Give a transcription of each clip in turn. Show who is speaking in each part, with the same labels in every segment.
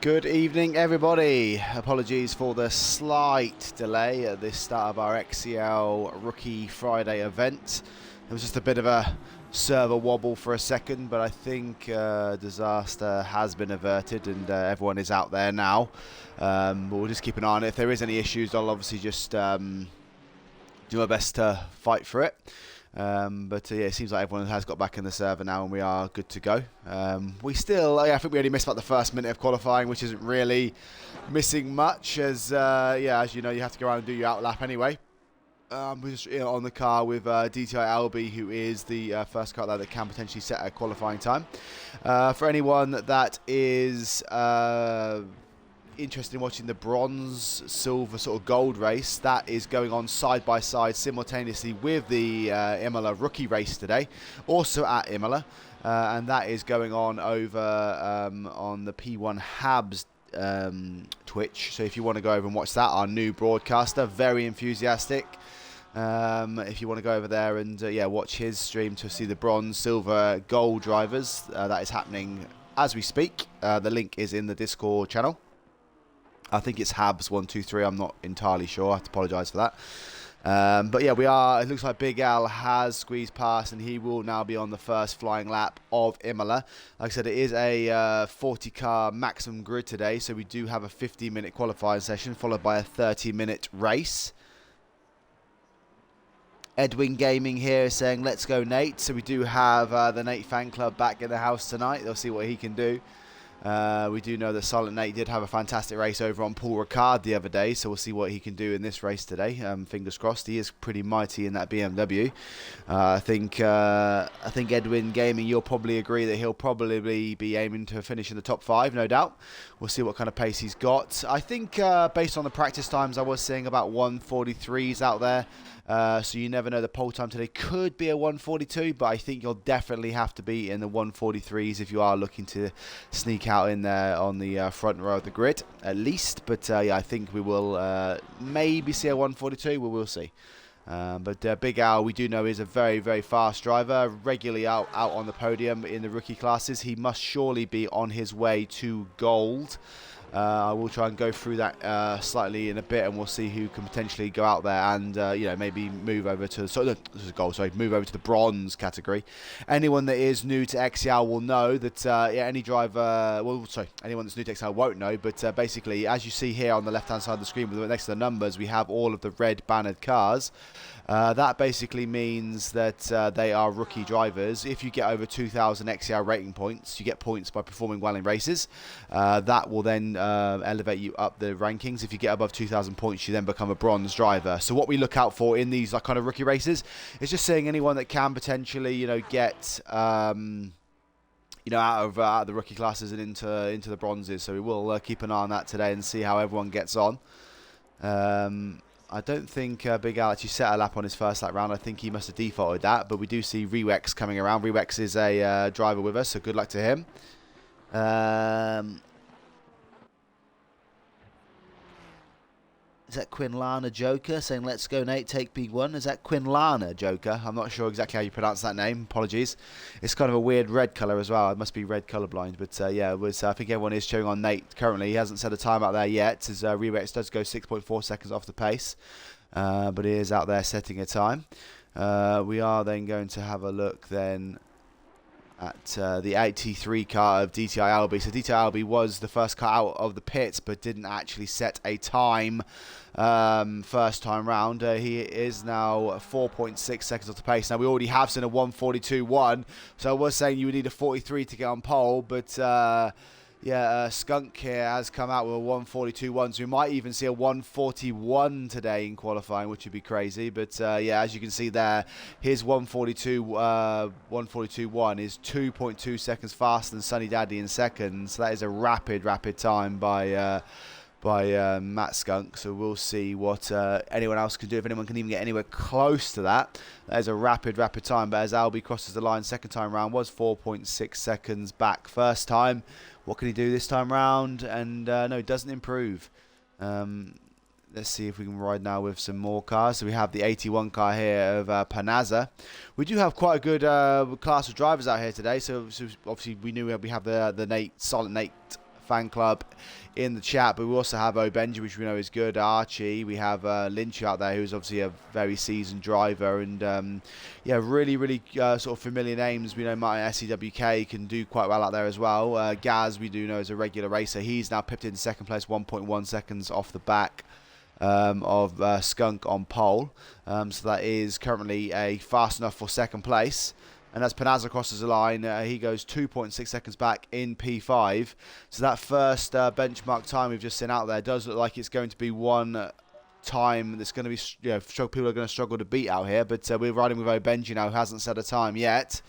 Speaker 1: Good evening, everybody. Apologies for the slight delay at the start of our XCL Rookie Friday event. It was just a bit of a server wobble for a second, but I think disaster has been averted and everyone is out there now. But we'll just keep an eye on it. If there is any issues, I'll obviously just do my best to fight for it. Yeah, it seems like everyone has got back in the server now and we are good to go. We still, I think we only missed about the first minute of qualifying, which isn't really missing much as, as you know, you have to go around and do your outlap anyway. We're just on the car with DTI Albi, who is the first car there that can potentially set a qualifying time. For anyone that is interested in watching the bronze, silver, sort of gold race, that is going on side by side simultaneously with the Imola rookie race today, also at Imola, and that is going on over on the P1 Habs Twitch. So if you want to go over and watch that, our new broadcaster, very enthusiastic. If you want to go over there and watch his stream to see the bronze, silver, gold drivers, that is happening as we speak. The link is in the Discord channel. I think it's Habs123. I'm not entirely sure. I have to apologise for that. We are. It looks like Big Al has squeezed past, and he will now be on the first flying lap of Imola. Like I said, it is a 40-car maximum grid today, so we do have a 50-minute qualifying session followed by a 30-minute race. Edwin Gaming here is saying, "Let's go, Nate." So we do have the Nate fan club back in the house tonight. They'll see what he can do. We do know that Silent Nate did have a fantastic race over on Paul Ricard the other day, so we'll see what he can do in this race today. Fingers crossed. He is pretty mighty in that BMW. I think Edwin Gaming, you'll probably agree that he'll probably be aiming to finish in the top 5, no doubt. We'll see what kind of pace he's got. I think based on the practice times, I was seeing about 1:43s out there. So you never know, the pole time today could be a 1:42, but I think you'll definitely have to be in the 1:43s if you are looking to sneak out in there on the front row of the grid, at least. But I think we will maybe see a 1:42, we will see. Big Al, we do know, is a very, very fast driver, regularly out on the podium in the rookie classes. He must surely be on his way to gold. I will try and go through that slightly in a bit, and we'll see who can potentially go out there and maybe move over to move over to the bronze category. Anyone that is new to XCL will know that anyone that's new to XCL won't know, but basically, as you see here on the left hand side of the screen next to the numbers, we have all of the red bannered cars. That basically means that they are rookie drivers. If you get over 2,000 XCL rating points, you get points by performing well in races. That will then elevate you up the rankings. If you get above 2,000 points, you then become a bronze driver. So what we look out for in these kind of rookie races is just seeing anyone that can potentially, get out of the rookie classes and into the bronzes. So we will keep an eye on that today and see how everyone gets on. I don't think Big Al actually set a lap on his first lap round. I think he must have defaulted that, but we do see Rewex coming around. Rewex is a driver with us, so good luck to him. Is that Quinlana Joker saying, "Let's go, Nate, take P1"? Is that Quinlana Joker? I'm not sure exactly how you pronounce that name. Apologies. It's kind of a weird red colour as well. I must be red colourblind. But I think everyone is cheering on Nate currently. He hasn't set a time out there yet, as Rewex does go 6.4 seconds off the pace. But he is out there setting a time. We are then going to have a look then at the GT3 car of DTI Albi. So DTI Albi was the first car out of the pits, but didn't actually set a time first time round. He is now 4.6 seconds off the pace. Now we already have seen a 1:42.1, so I was saying you would need a 43 to get on pole, but Skunk here has come out with a 1:42.1, so we might even see a 1:41 today in qualifying, which would be crazy. But as you can see there, his 1:42.1 is 2.2 seconds faster than Sunny Daddy in second. So that is a rapid time by Matt Skunk. So we'll see what anyone else can do, if anyone can even get anywhere close to that. That is a rapid time. But as Albi crosses the line second time round, was 4.6 seconds back first time. What can he do this time round? And no, it doesn't improve. Let's see if we can ride now with some more cars. So we have the 81 car here of Panaza. We do have quite a good class of drivers out here today. So obviously we knew we have the Silent Nate fan club in the chat. But we also have Obenji, which we know is good. Archie. We have Lynch out there, who's obviously a very seasoned driver. And yeah, really sort of familiar names. We know Martin SCWK can do quite well out there as well. Gaz, we do know, is a regular racer. He's now pipped in second place, 1.1 seconds off the back of Skunk on pole. So that is currently a fast enough for second place. And as Panazza crosses the line, he goes 2.6 seconds back in P5. So that first benchmark time we've just seen out there does look like it's going to be one time that's going to be, people are going to struggle to beat out here. But we're riding with Obenji now, who hasn't set a time yet.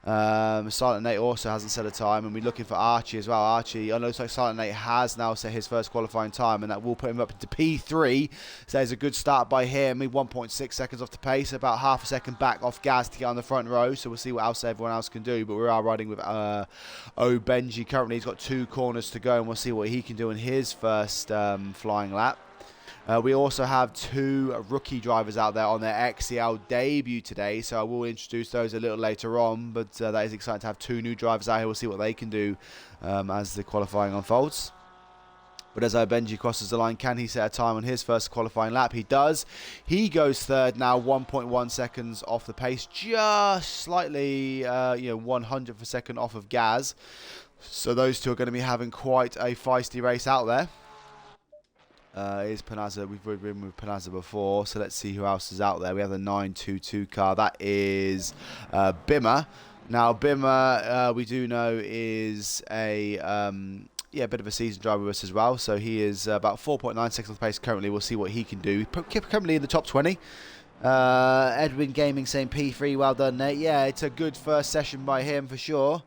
Speaker 1: Silent Nate also hasn't set a time, and we're looking for Archie as well. Archie, it looks like Silent Nate has now set his first qualifying time, and that will put him up into P3. So there's a good start by him. 1.6 seconds off the pace, about half a second back off Gaz to get on the front row. So we'll see what else everyone else can do. But we are riding with Obenji currently. He's got 2 corners to go, and we'll see what he can do in his first flying lap. We also have 2 rookie drivers out there on their XCL debut today, so I will introduce those a little later on, but that is exciting to have 2 new drivers out here. We'll see what they can do as the qualifying unfolds. But as Benji crosses the line, can he set a time on his first qualifying lap? He does. He goes third now, 1.1 seconds off the pace, just slightly, 100th of a second off of Gaz. So those 2 are going to be having quite a feisty race out there. Is Panazza. We've been with Panazza before, so let's see who else is out there. We have the 922 car. That is Bimmer. Now, Bimmer, we do know, is a bit of a seasoned driver with us as well. So he is about 4.9 seconds off the pace currently. We'll see what he can do. Currently in the top 20. Edwin Gaming saying P3. Well done, Nate. Yeah, it's a good first session by him for sure.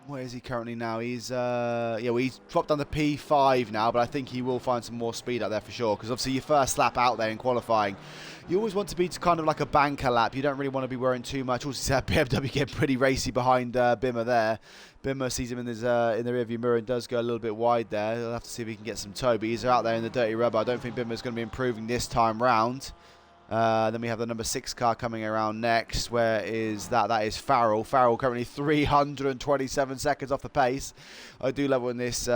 Speaker 1: Where is he currently now? He's he's dropped down to P5 now, but I think he will find some more speed out there for sure, because obviously your first lap out there in qualifying, you always want to be kind of like a banker lap. You don't really want to be worrying too much. Also, BMW getting pretty racy behind Bimmer there. Bimmer sees him in his in the rearview mirror and does go a little bit wide there. He'll have to see if he can get some toe, but he's out there in the dirty rubber. I don't think Bimmer's going to be improving this time round. Then we have the number 6 car coming around next. Where is that? That is Farrell. Farrell currently 327 seconds off the pace. I do love when this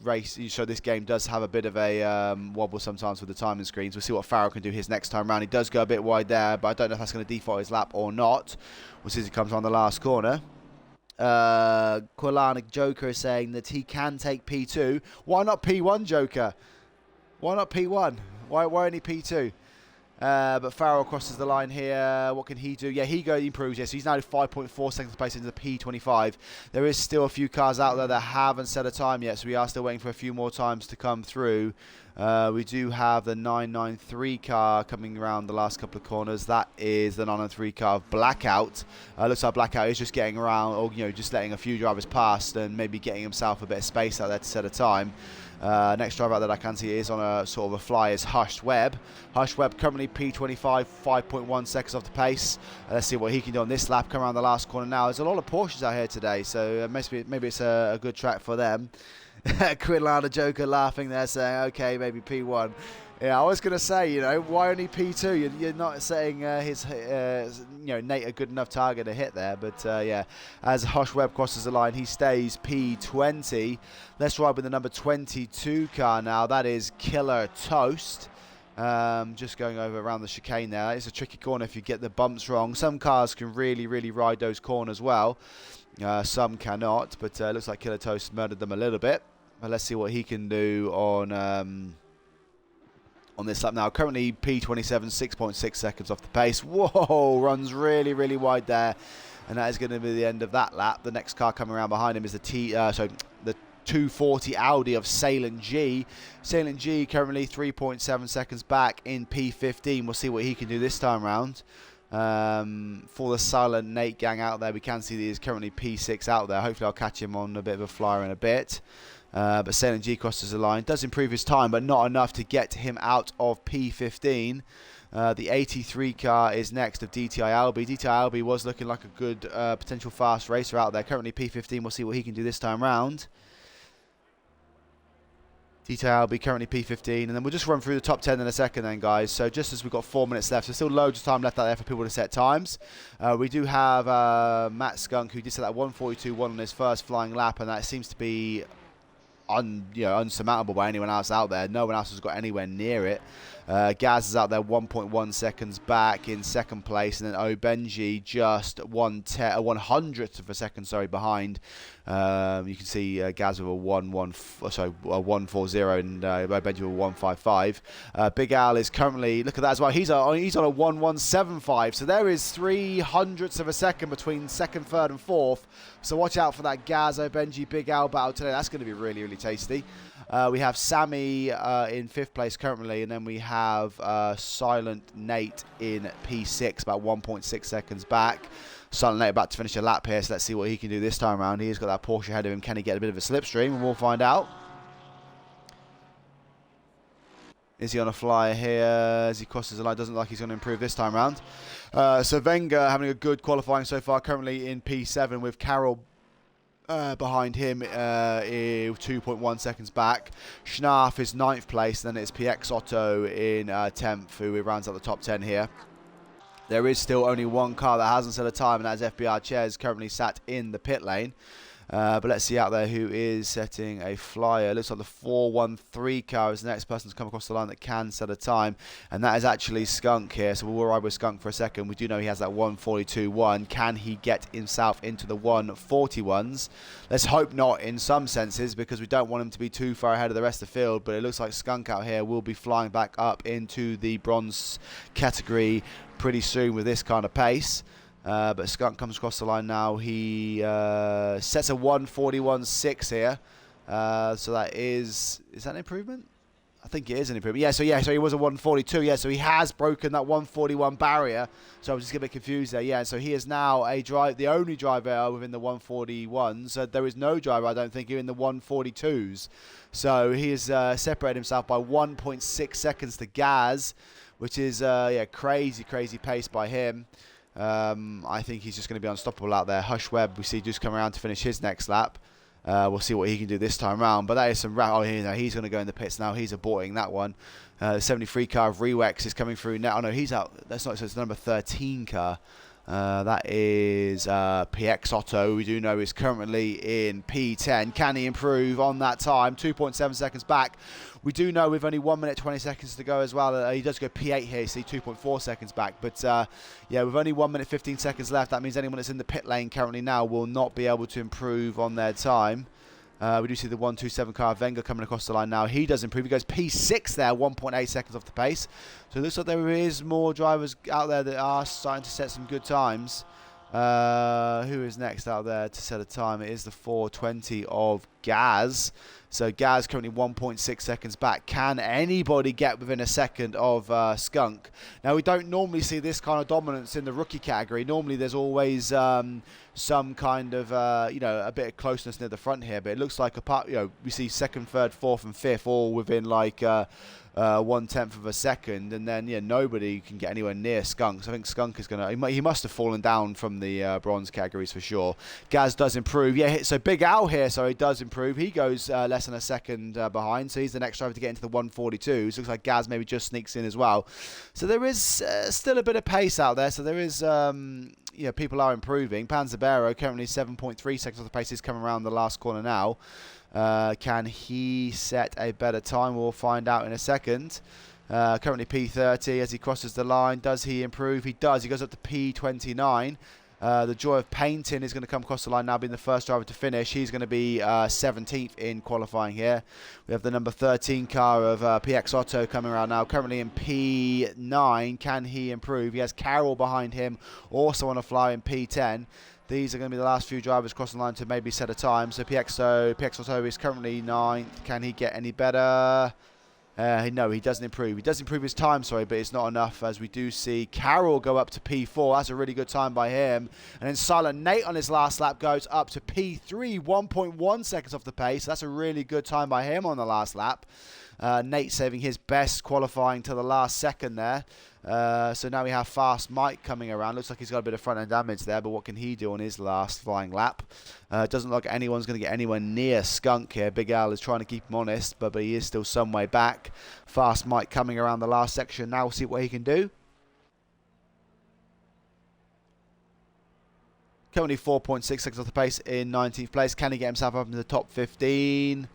Speaker 1: race, this game does have a bit of a wobble sometimes with the timing screens. We'll see what Farrell can do his next time round. He does go a bit wide there, but I don't know if that's going to default his lap or not. We'll see as he comes on the last corner. Quilanic Joker is saying that he can take P2. Why not P1, Joker? Why not P1? Why only P2? But Farrell crosses the line here. What can he do? Yeah, he improves. Yes, so he's now 5.4 seconds pace into the P25. There is still a few cars out there that haven't set a time yet, so we are still waiting for a few more times to come through. We do have the 993 car coming around the last couple of corners. That is the 993 car of Blackout. Looks like Blackout is just getting around, or just letting a few drivers past and maybe getting himself a bit of space out there to set a time. Next driver out that I can see is on a sort of a fly is Hushed Webb. Hushed Webb currently P25, 5.1 seconds off the pace. Let's see what he can do on this lap. Come around the last corner now. There's a lot of Porsches out here today, so maybe it's a good track for them. Quinlana Joker laughing there, saying, okay, maybe P1. Yeah, I was going to say, why only P2? You're not setting Nate a good enough target to hit there. But, as Hush Webb crosses the line, he stays P20. Let's ride with the number 22 car now. That is Killer Toast. Just going over around the chicane there. It's a tricky corner if you get the bumps wrong. Some cars can really ride those corners well. Some cannot. But it looks like Killer Toast murdered them a little bit. But let's see what he can do on this lap now. Currently P27, 6.6 seconds off the pace. Whoa, runs really wide there. And that is going to be the end of that lap. The next car coming around behind him is the 240 Audi of Salem G. Salem G currently 3.7 seconds back in P15. We'll see what he can do this time round. For the Silent Nate gang out there, we can see that he's currently P6 out there. Hopefully I'll catch him on a bit of a flyer in a bit. But Salem G crosses the line. Does improve his time, but not enough to get him out of P15. The 83 car is next of DTI Albi. DTI Albi was looking like a good potential fast racer out there. Currently P15. We'll see what he can do this time round. GT3 will be currently P15, and then we'll just run through the top 10 in a second then, guys. So just as we've got 4 minutes left, so still loads of time left out there for people to set times. We do have Matt Skunk, who did set that 142.1 on his first flying lap, and that seems to be unsurmountable by anyone else out there. No one else has got anywhere near it. Gaz is out there 1.1 seconds back in second place, and then Obenji just 1/100th of a second, behind. You can see Gaz with a 140, and Obenji with a 155. Big Al is currently, look at that as well. He's on a 1175. So there is 300ths of a second between second, third, and fourth. So watch out for that Gaz Obenji Big Al battle today. That's going to be really, really tasty. We have Sammy in 5th place currently, and then we have Silent Nate in P6, about 1.6 seconds back. Silent Nate about to finish a lap here, so let's see what he can do this time around. He's got that Porsche ahead of him. Can he get a bit of a slipstream? And we'll find out. Is he on a flyer here as he crosses the line? Doesn't look like he's going to improve this time around. So Wenger having a good qualifying so far, currently in P7 with Carroll behind him, 2.1 seconds back. Schnarf is 9th place, then it's PX Otto in 10th, who rounds out the top 10 here. There is still only one car that hasn't set a time, and that is FBR Ches, currently sat in the pit lane. But let's see out there who is setting a flyer. Looks like the 413 car is the next person to come across the line that can set a time, and that is actually Skunk here. So we'll ride with Skunk for a second. We do know he has that 142.1. Can he get himself into the 141s? Let's hope not in some senses, because we don't want him to be too far ahead of the rest of the field. But it looks like Skunk out here will be flying back up into the bronze category pretty soon with this kind of pace. But Skunk comes across the line now. He sets a 141.6 here. So that is that an improvement? I think it is an improvement. So he was a 142. Yeah, so he has broken that 141 barrier. So I was just a bit confused there. Yeah, so he is now the only driver within the 141s. So there is no driver, I don't think, in the 142s. So he has separated himself by 1.6 seconds to Gaz, which is crazy pace by him. I think he's just going to be unstoppable out there. Hush Webb, we see just come around to finish his next lap. We'll see what he can do this time around. But that is some... he's going to go in the pits now. He's aborting that one. The 73 car of Rewex is coming through now. Oh, no, he's out. That's not... So it's the number 13 car. That is PX Otto, we do know is currently in P10. Can he improve on that time? 2.7 seconds back. We do know with only 1 minute 20 seconds to go as well. He does go P8 here, you see 2.4 seconds back. But with only 1 minute 15 seconds left, that means anyone that's in the pit lane currently now will not be able to improve on their time. We do see the 127 car of Wenger coming across the line now. He does improve. He goes P6 there, 1.8 seconds off the pace. So it looks like there is more drivers out there that are starting to set some good times. Who is next out there to set a time? It is the 420 of Gaz. So Gaz currently 1.6 seconds back. Can anybody get within a second of Skunk? Now, we don't normally see this kind of dominance in the rookie category. Normally there's always some kind of a bit of closeness near the front here, but it looks like we see second, third, fourth and fifth all within like 1/10 of a second, and then nobody can get anywhere near Skunk. So I think Skunk is gonna, he must have fallen down from the bronze categories for sure. Gaz does improve. So Big Al here, he does improve. He goes less than a second behind, so he's the next driver to get into the 142s. Looks like Gaz maybe just sneaks in as well. So there is still a bit of pace out there. So there is people are improving. Panzabero currently 7.3 seconds off the pace. He's coming around the last corner now. Can he set a better time? We'll find out in a second. Currently P30 as he crosses the line. Does he improve? He does. He goes up to P29. The Joy of Painting is going to come across the line now, being the first driver to finish. He's going to be 17th in qualifying here. We have the number 13 car of PX Otto coming around now, currently in P9. Can he improve? He has Carroll behind him, also on a fly in P10. These are going to be the last few drivers crossing the line to maybe set a time. So PX Otto is currently 9th. Can he get any better? No, he doesn't improve. He does improve his time, but it's not enough, as we do see Carroll go up to P4. That's a really good time by him. And then Silent Nate on his last lap goes up to P3, 1.1 seconds off the pace. That's a really good time by him on the last lap. Nate saving his best qualifying to the last second there. So now we have Fast Mike coming around. Looks like he's got a bit of front end damage there, but what can he do on his last flying lap? Doesn't look like anyone's going to get anywhere near Skunk here. Big Al is trying to keep him honest, but he is still some way back. Fast Mike coming around the last section. Now we'll see what he can do. Currently 4.6 seconds off the pace in 19th place. Can he get himself up into the top 15?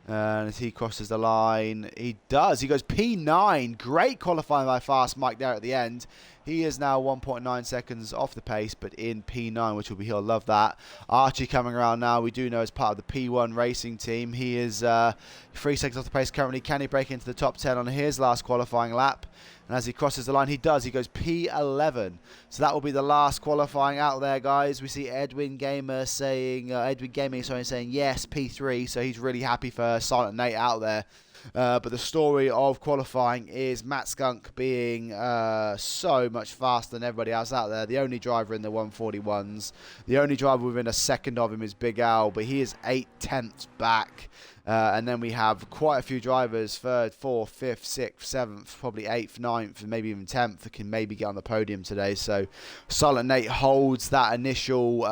Speaker 1: And as he crosses the line, he does. He goes P9. Great qualifying by Fast Mike there at the end. He is now 1.9 seconds off the pace, but in P9, which will be, he'll love that. Archie coming around now. We do know as part of the P1 racing team. He is 3 seconds off the pace currently. Can he break into the top 10 on his last qualifying lap? And as he crosses the line, he does. He goes P11. So that will be the last qualifying out there, guys. We see Edwin Gaming saying yes, P3. So he's really happy for Silent Nate out there. But the story of qualifying is Matt Skunk being so much faster than everybody else out there. The only driver in the 141s. The only driver within a second of him is Big Al, but he is 8/10ths back. And then we have quite a few drivers, 3rd, 4th, 5th, 6th, 7th, probably 8th, 9th, and maybe even 10th that can maybe get on the podium today. So Silent Nate holds that initial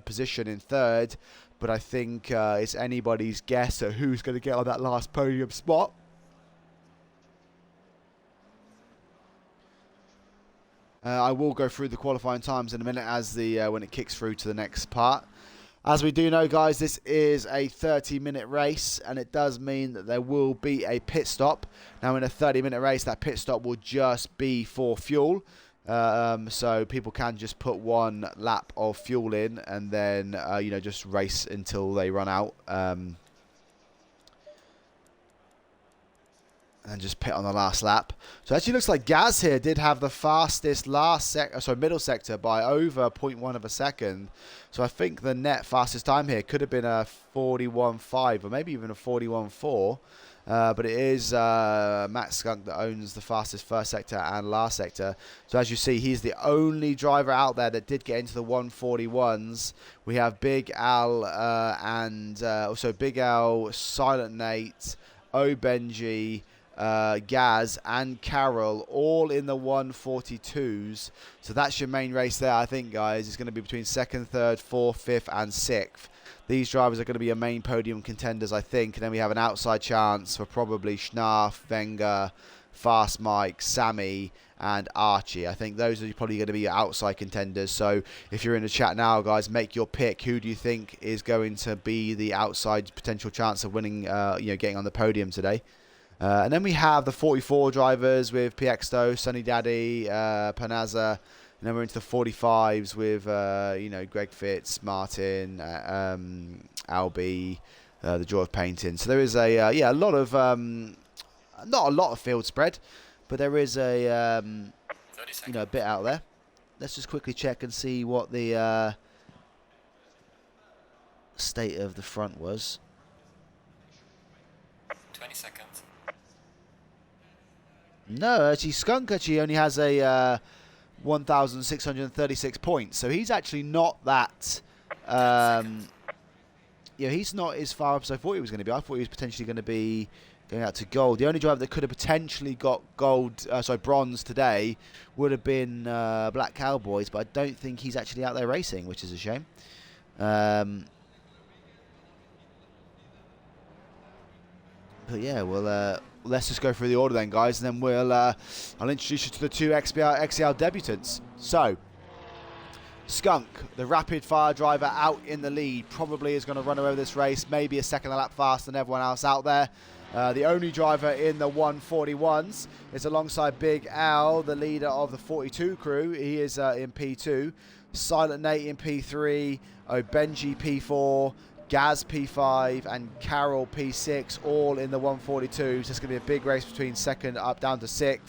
Speaker 1: position in 3rd. But I think it's anybody's guess at who's going to get on that last podium spot. I will go through the qualifying times in a minute as when it kicks through to the next part. As we do know, guys, this is a 30-minute race, and it does mean that there will be a pit stop. Now, in a 30-minute race, that pit stop will just be for fuel. So people can just put 1 lap of fuel in and then, just race until they run out. And just pit on the last lap. So it actually looks like Gaz here did have the fastest middle sector by over 0.1 of a second. So I think the net fastest time here could have been a 41.5 or maybe even a 41.4. But it is Matt Skunk that owns the fastest first sector and last sector. So as you see, he's the only driver out there that did get into the 141s. We have Big Al and also Big Al, Silent Nate, Benji, Gaz and Carol all in the 142s. So that's your main race there, I think, guys. It's going to be between 2nd, 3rd, 4th, 5th and 6th. These drivers are going to be your main podium contenders, I think. And then we have an outside chance for probably Schnarf, Wenger, Fast Mike, Sammy and Archie. I think those are probably going to be your outside contenders. So if you're in the chat now, guys, make your pick. Who do you think is going to be the outside potential chance of winning, getting on the podium today? And then we have the 44 drivers with PXTO, Sunny Daddy, Panazza. And then we're into the 45s with, Greg Fitz, Martin, Albie, the Joy of Painting. So there is a lot of, not a lot of field spread, but there is a bit out there. Let's just quickly check and see what the state of the front was.
Speaker 2: 20 seconds.
Speaker 1: No, actually, Skunk actually only has a 1,636 points, so he's actually not that. He's not as far up as I thought he was going to be. I thought he was potentially going to be going out to gold. The only driver that could have potentially got bronze today would have been Black Cowboys, but I don't think he's actually out there racing, which is a shame. But yeah, let's just go through the order then, guys, and then I'll introduce you to the 2 XCL debutants. So, Skunk, the rapid fire driver out in the lead, probably is going to run away with this race, maybe a second lap faster than everyone else out there. The only driver in the 141s is alongside Big Al, the leader of the 42 crew. He is in P2. Silent Nate in P3. Benji P4. Gaz P5 and Carol P6, all in the 142s. It's going to be a big race between 2nd up down to 6th.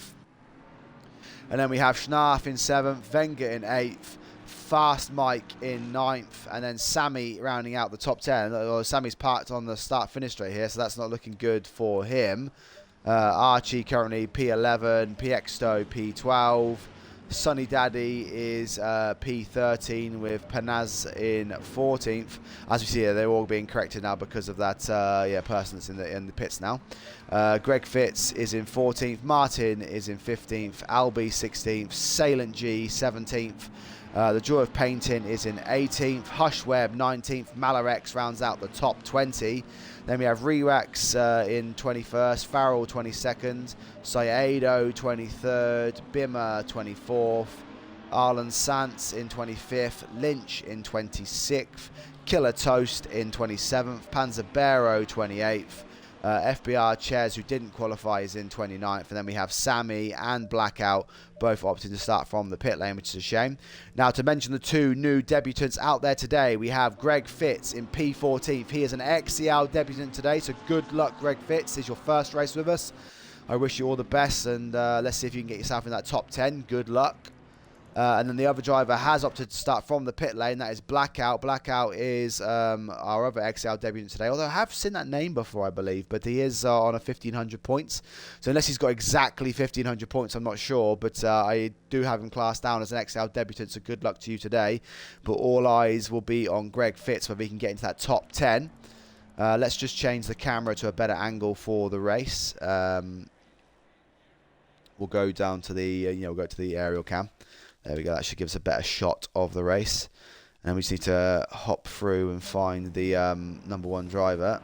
Speaker 1: And then we have Schnarf in 7th, Wenger in 8th, Fast Mike in 9th, and then Sammy rounding out the top 10. Sammy's parked on the start-finish straight here, so that's not looking good for him. Archie currently P11, PXTO P12, Sunny Daddy is P13 with Panaz in 14th. As we see here, they're all being corrected now because of that person that's in the pits now. Greg Fitz is in 14th. Martin is in 15th. Albie 16th. Salient G 17th. The Joy of Painting is in 18th. Hushweb 19th. Malarex rounds out the top 20. Then we have Rewax in 21st. Farrell 22nd. Saedo 23rd. Bimmer 24th. Arlen Sants in 25th. Lynch in 26th. Killer Toast in 27th. Panzerbero 28th. FBR Chairs, who didn't qualify, is in 29th, and then we have Sammy and Blackout both opting to start from the pit lane, which is a shame. Now, to mention the two new debutants out there today, we have Greg Fitz in P14th. He is an XCL debutant today, so good luck, Greg Fitz. This is your first race with us. I wish you all the best, and let's see if you can get yourself in that top 10. Good luck. And then the other driver has opted to start from the pit lane. That is Blackout. Blackout is our other XL debutant today. Although I have seen that name before, I believe. But he is on a 1,500 points. So unless he's got exactly 1,500 points, I'm not sure. But I do have him classed down as an XL debutant. So good luck to you today. But all eyes will be on Greg Fitz, whether he can get into that top 10. Let's just change the camera to a better angle for the race. We'll go down to the we'll go to the aerial cam. There we go, that should give us a better shot of the race. And then we just need to hop through and find the number one driver.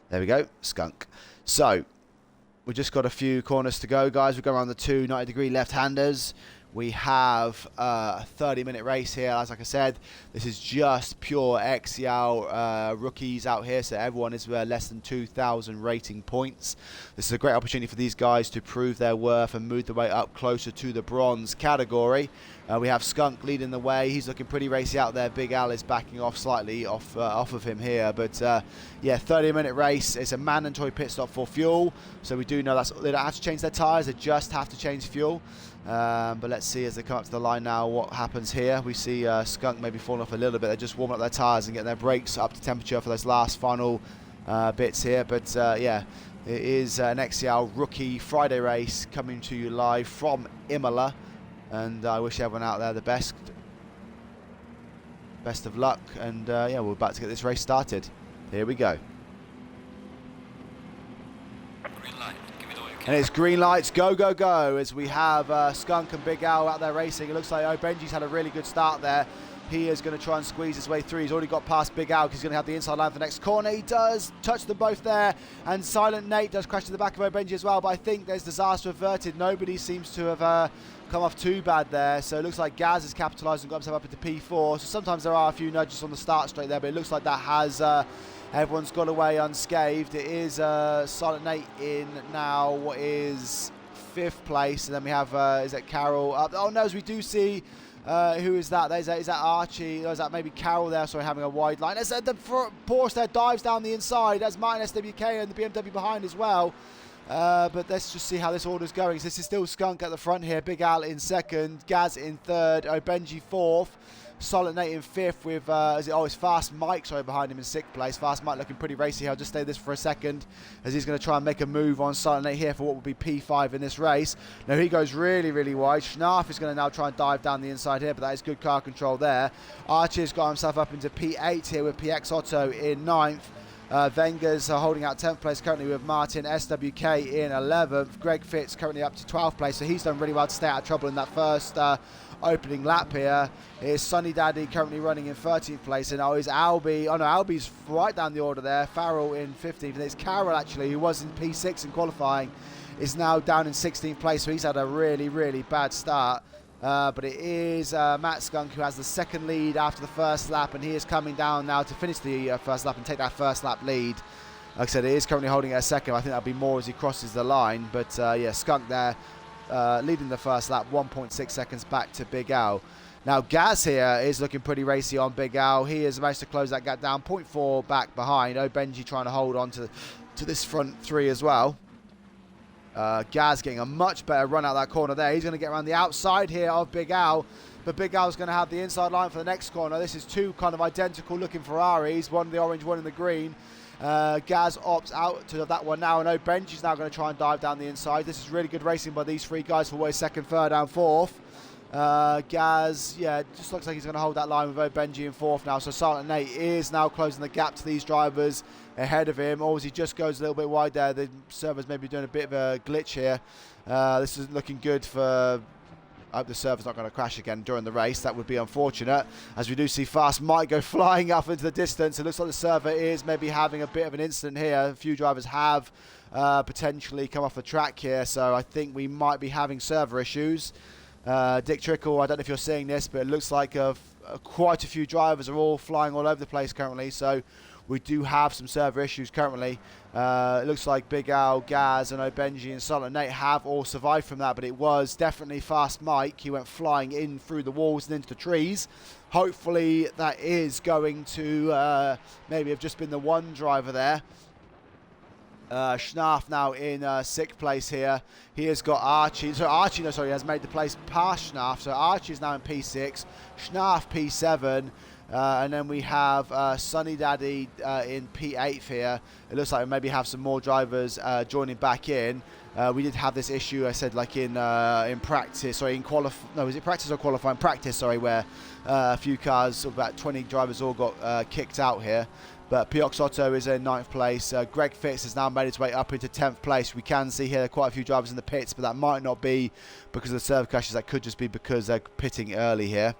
Speaker 1: There we go, Skunk. So, we've just got a few corners to go, guys. We're going around the two 90-degree left-handers. We have a 30-minute race here. As like I said, this is just pure XCL rookies out here, so everyone is less than 2,000 rating points. This is a great opportunity for these guys to prove their worth and move their way up closer to the bronze category. We have Skunk leading the way. He's looking pretty racy out there. Big Al is backing off slightly off of him here. But yeah, 30-minute race. It's a mandatory pit stop for fuel. So we do know they don't have to change their tyres. They just have to change fuel. But let's see as they come up to the line now what happens here. We see Skunk maybe falling off a little bit. They're just warming up their tyres and getting their brakes up to temperature for those last final bits here. But yeah, it is an XCL rookie Friday race coming to you live from Imola. And I wish everyone out there the best of luck. And yeah, we're about to get this race started. Here we go.
Speaker 2: Green light. Give me the oil.
Speaker 1: And it's green lights, go, go, go, as we have Skunk and Big Al out there racing. It looks like Benji's had a really good start there. He is going to try and squeeze his way through. He's already got past Big Al because he's going to have the inside line for the next corner. He does touch them both there. And Silent Nate does crash to the back of Benji as well. But I think there's disaster averted. Nobody seems to have come off too bad there. So it looks like Gaz has capitalised and got himself up into P4. So sometimes there are a few nudges on the start straight there. But it looks like that has... everyone's got away unscathed. It is Silent Nate in now what is 5th place. And then we have, is that Carol up? Oh no, as we do see... who is that? Is that Archie? Or is that maybe Carol there? Sorry, having a wide line. As the Porsche there dives down the inside. That's Martin SWK and the BMW behind as well. But let's just see how this order's going. So this is still Skunk at the front here. Big Al in 2nd. Gaz in 3rd. Benji 4th. Solid Nate in 5th with, it's Fast Mike, sorry, behind him in 6th place. Fast Mike looking pretty racy. I'll just stay this for a second as he's going to try and make a move on Silent Nate here for what will be P5 in this race. Now he goes really, really wide. Schnarf is going to now try and dive down the inside here, but that is good car control there. Archie's got himself up into P8 here with PX Otto in 9th. Wenger's holding out 10th place currently with Martin SWK in 11th. Greg Fitz currently up to 12th place, so he's done really well to stay out of trouble in that first opening lap here. Here's Sunny Daddy currently running in 13th place, and now is Albie. Oh no, Albie's right down the order there. Farrell in 15th, and it's Carroll actually, who was in P6 in qualifying, is now down in 16th place, so he's had a really, really bad start. But it is Matt Skunk who has the second lead after the first lap, and he is coming down now to finish the first lap and take that first lap lead. Like I said, it is currently holding it a second. I think that'll be more as he crosses the line. But yeah, Skunk there leading the first lap, 1.6 seconds back to Big Al. Now Gaz here is looking pretty racy on Big Al. He has managed to close that gap down, 0.4 back behind. Benji trying to hold on to this front three as well. Gaz getting a much better run out that corner there. He's going to get around the outside here of Big Al, but Big Al's going to have the inside line for the next corner. This is two kind of identical looking Ferraris, one in the orange, one in the green, Gaz opts out to that one now, and Benji's now going to try and dive down the inside. This is really good racing by these three guys for way second, third and fourth. Gaz, yeah, just looks like he's going to hold that line with Benji in fourth now. So Silent Nate is now closing the gap to these drivers ahead of him. Or as he just goes a little bit wide there, the server's maybe doing a bit of a glitch here. This is looking good for... I hope the server's not going to crash again during the race. That would be unfortunate, as we do see Fast Mike go flying up into the distance. It looks like the server is maybe having a bit of an incident here. A few drivers have potentially come off the track here, so I think we might be having server issues. Dick Trickle, I don't know if you're seeing this, but it looks like quite a few drivers are all flying all over the place currently, so we do have some server issues currently. It looks like Big Al, Gaz and Benji and Silent Nate have all survived from that, but it was definitely Fast Mike. He went flying in through the walls and into the trees. Hopefully that is going to maybe have just been the one driver there. Schnarf now in sixth place here. He has got Archie. So Archie, no, sorry, has made the place past Schnarf. So Archie is now in P6, Schnarf P7. And then we have Sunny Daddy in P8 here. It looks like we maybe have some more drivers joining back in. We did have this issue, I said, like in practice, sorry, in no, was it practice or qualifying? Practice, sorry, where a few cars, about 20 drivers all got kicked out here. But Piox Otto is in 9th place. Greg Fitz has now made his way up into 10th place. We can see here quite a few drivers in the pits, but that might not be because of the server crashes. That could just be because they're pitting early here.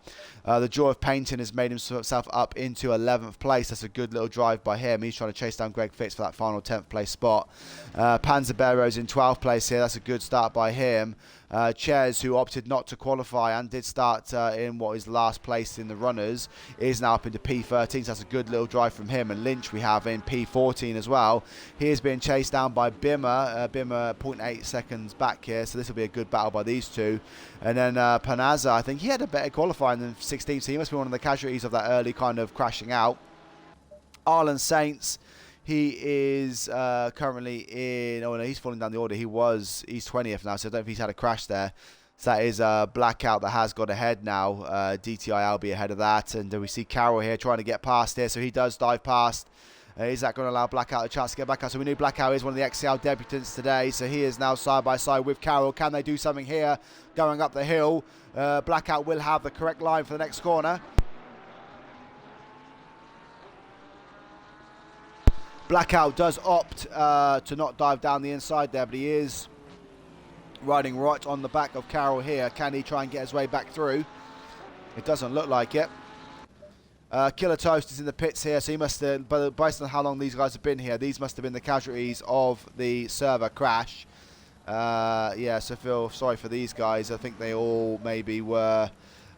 Speaker 1: The Joy of Painting has made himself up into 11th place. That's a good little drive by him. He's trying to chase down Greg Fitz for that final 10th place spot. Panzerbero's in 12th place here. That's a good start by him. Ches, who opted not to qualify and did start in what is last place in the runners, is now up into P13, so that's a good little drive from him. And Lynch we have in P14 as well. He is being chased down by Bimmer. Bimmer 0.8 seconds back here, so this will be a good battle by these two. And then Panazza, I think he had a better qualifying than 16th, so he must be one of the casualties of that early kind of crashing out. Arlen Saints, he is currently in... Oh, no, he's falling down the order. He's 20th now, so I don't think he's had a crash there. So that is Blackout that has got ahead now. DTI will be ahead of that. And we see Carroll here trying to get past here, so he does dive past. Is that going to allow Blackout a chance to get back out? So we knew Blackout is one of the XCL debutants today, so he is now side by side with Carroll. Can they do something here going up the hill? Blackout will have the correct line for the next corner. Blackout does opt to not dive down the inside there, but he is riding right on the back of Carroll here. Can he try and get his way back through? It doesn't look like it. Killer Toast is in the pits here, so he must have, based on how long these guys have been here, these must have been the casualties of the server crash. Yeah, so feel sorry for these guys. I think they all maybe were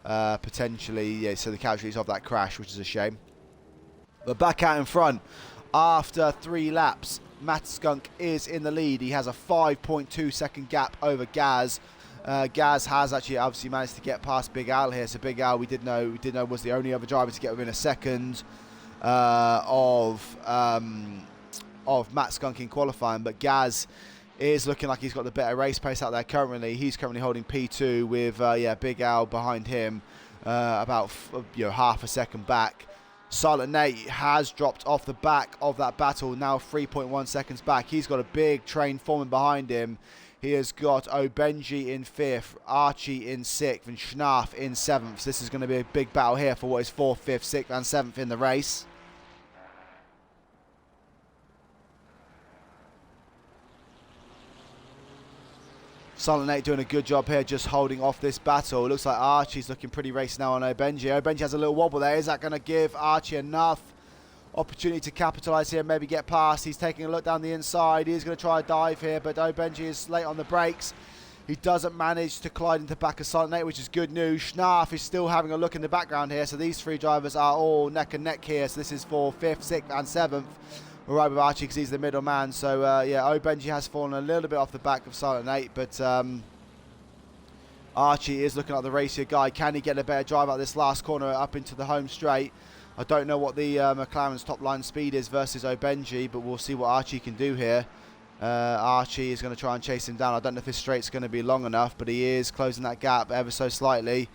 Speaker 1: potentially, yeah, so the casualties of that crash, which is a shame. But back out in front, after 3 laps, Matt Skunk is in the lead. He has a 5.2 second gap over Gaz. Gaz has actually obviously managed to get past Big Al here. So Big Al, we did know was the only other driver to get within a second of Matt Skunk in qualifying. But Gaz is looking like he's got the better race pace out there currently. He's currently holding P2 with Big Al behind him, about half a second back. Silent Nate has dropped off the back of that battle, now 3.1 seconds back. He's got a big train forming behind him. He has got Benji in 5th, Archie in 6th, and Schnarf in 7th. So this is going to be a big battle here for what is 4th, 5th, 6th, and 7th in the race. Silent Nate doing a good job here, just holding off this battle. It looks like Archie's looking pretty racing now on Benji. Benji has a little wobble there. Is that going to give Archie enough opportunity to capitalise here, maybe get past? He's taking a look down the inside. He's going to try a dive here, but Benji is late on the brakes. He doesn't manage to collide into the back of Silent Nate, which is good news. Schnarf is still having a look in the background here, so these 3 drivers are all neck and neck here. So this is for 5th, 6th, and 7th. We're right with Archie because he's the middle man. So, Benji has fallen a little bit off the back of Silent Nate, but Archie is looking like the racier guy. Can he get a better drive out this last corner up into the home straight? I don't know what the McLaren's top line speed is versus Benji, but we'll see what Archie can do here. Archie is going to try and chase him down. I don't know if this straight's going to be long enough, but he is closing that gap ever so slightly.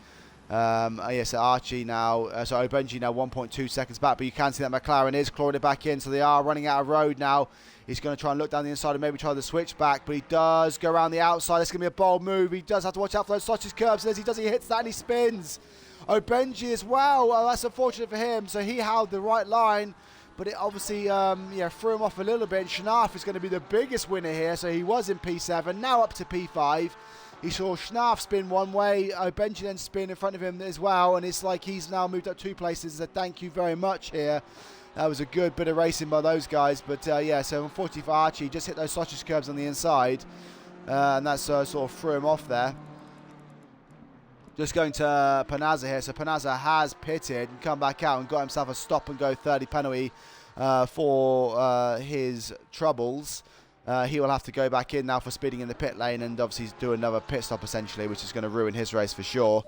Speaker 1: Yes, Archie now, sorry, Benji now 1.2 seconds back, but you can see that McLaren is clawing it back in, so they are running out of road now. He's going to try and look down the inside and maybe try the switch back, but he does go around the outside. It's going to be a bold move. He does have to watch out for those sausage curbs, and as he does, he hits that and he spins. Benji as well, that's unfortunate for him, so he held the right line, but it obviously threw him off a little bit. Schnarf is going to be the biggest winner here, so he was in P7, now up to P5. He saw Schnarf spin one way, Benji then spin in front of him as well, and it's like he's now moved up 2 places, so thank you very much here. That was a good bit of racing by those guys, but so unfortunately for Archie, he just hit those sausage curbs on the inside, and that sort of threw him off there. Just going to Panazza here, so Panazza has pitted and come back out and got himself a stop and go 30 penalty for his troubles. He will have to go back in now for speeding in the pit lane and obviously do another pit stop essentially, which is going to ruin his race for sure.